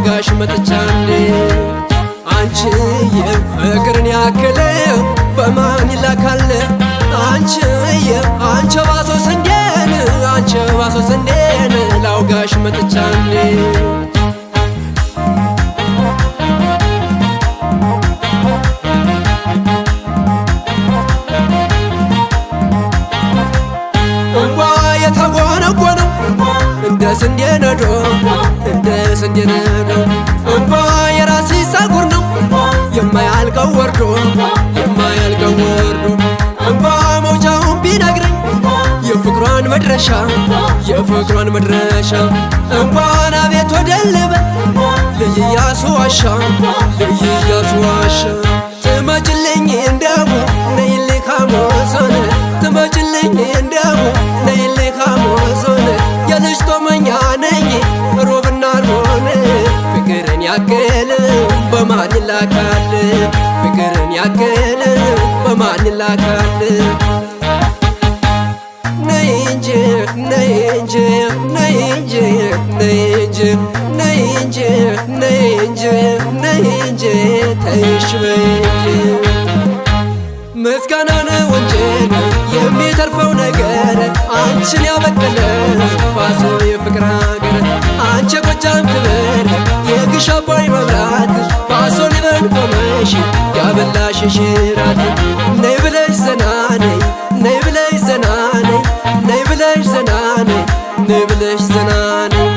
ላውጋሽ መጥቻለሁ። አንቺዬ ፍቅርን ያክል በማን ይላካል? አንቺዬ አንቺ ባሶ ስንዴን አንቺ ባሶ ስንዴን ላውጋሽ መጥቻለሁ። እንባ የተጎነጎነው እንደ ስንዴ ነዶ እንደ ስንዴ ነዶ እንባ የራስ ፀጉር ነው የማያልቀው ወርዶ የማያልቀው ወርዶ እንባ መውጫውን ቢነግረኝ የፍቅሯን መድረሻ የፍቅሯን መድረሻ እንባን አቤት ወደልበ ለኢያሱ ዋሻ ለኢያሱ ዋሻ ትመጭልኝ እንደሙ ነይልኝ ካሞሶን ትመጭልኝ እንደሙ ነይልኝ ካሞሶን የልጅ ጦመኛ ነኝ ሮብና ሮን ፍቅርን ያክል በማን ይላካል? ፍቅርን ያክል በማን ይላካል? ነይ እንጂ ነይ እንጂ ነይ እንጂ ነይ እንጂ ነይ እንጂ ነይ እንጂ ነይ እንጂ ተይሽ በይ እንጂ ምስጋና ነው እንጂ የሚተርፈው ነገር አንቺን ያበቀለ ባሶ የፍቅር ሀገር አንቺ ጎጃም ክብር የግሽ አባይ መብራት ባሶ ሊበን ቆመሽ ያበላሽ ሽራት ነይ ብለሽ ዘና ነይ ነይ ብለሽ ዘና ነይ ነይ ብለሽ ዘና ነይ ነይ ብለሽ ዘና ነይ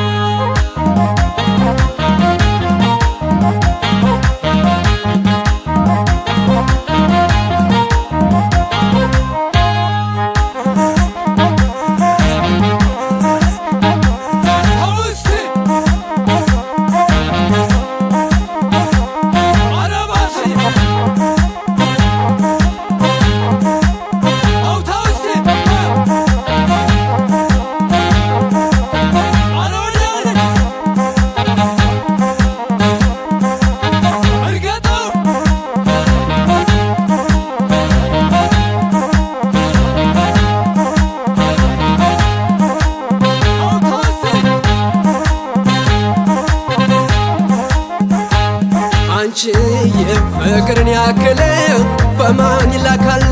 አንቺዬ ፍቅርን ያክል በማን ይላካል?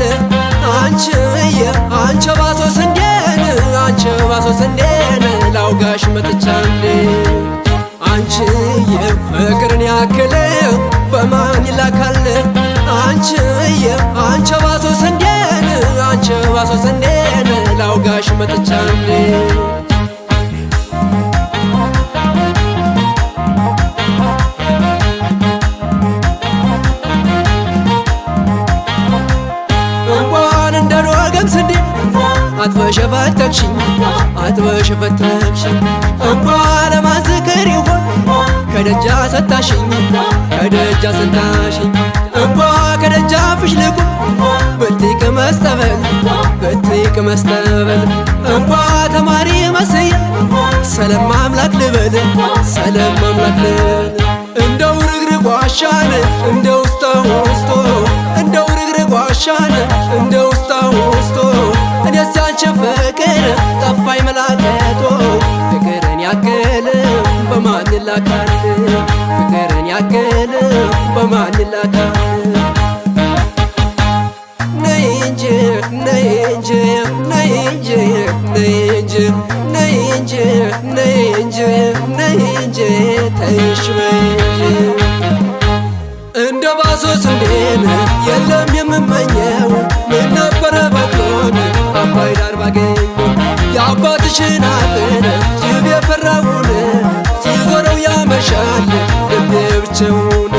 አንቺዬ አንቺ ባሶ ስንዴን አንቺ ባሶ ስንዴን ላውጋሽ መጥቻለሁ። አንቺዬ ፍቅርን ያክል በማን ይላካል? አንቺዬ አንቺ ባሶ ስንዴን አንቺ ባሶ ስንዴን ላውጋሽ መጥቻለሁ። አጥበሽ ፈተክሽኝ አጥበሽ ፈተክሽኝ እንባ ለማዝከር ይሆን ከደጃ ሰጣሽኝ ከደጃ ሰጣሽኝ እንባ ከደጃፍሽ ልቁም በትቅ መስጠበል በትቅ መስጠበል እንባ ተማሪ መስያ ሰለም አምላክ ልበል ሰለም አምላክ ልበል እንደው ርግርግ ዋሻን እንደ ውስጥ ውስጡ እንደው ርግርግ ዋሻን እንደ ውስጥ ውስጡ እኔስ ያንቺ ፍቅር ጠፋኝ መላከቶ ፍቅርን ያክል በማን ይላካል? ፍቅርን ያክል በማን ይላካል? ነይ እንጂ ነይ እንጂ ነይ እንጂ ነይ እንጂ ነይ እንጂ ነይ እንጂ ነይ እንጂ ተይሽ በይ እንጂ እንደ ባሶ ስንዴን የለም የምመኘው ምን ነበረ በቅሎን አባይ ዳር ባገኘው የአባትሽን አጥን ጅብ የፈራውን ሲዞረው ያመሻል ልቤ ብቻውን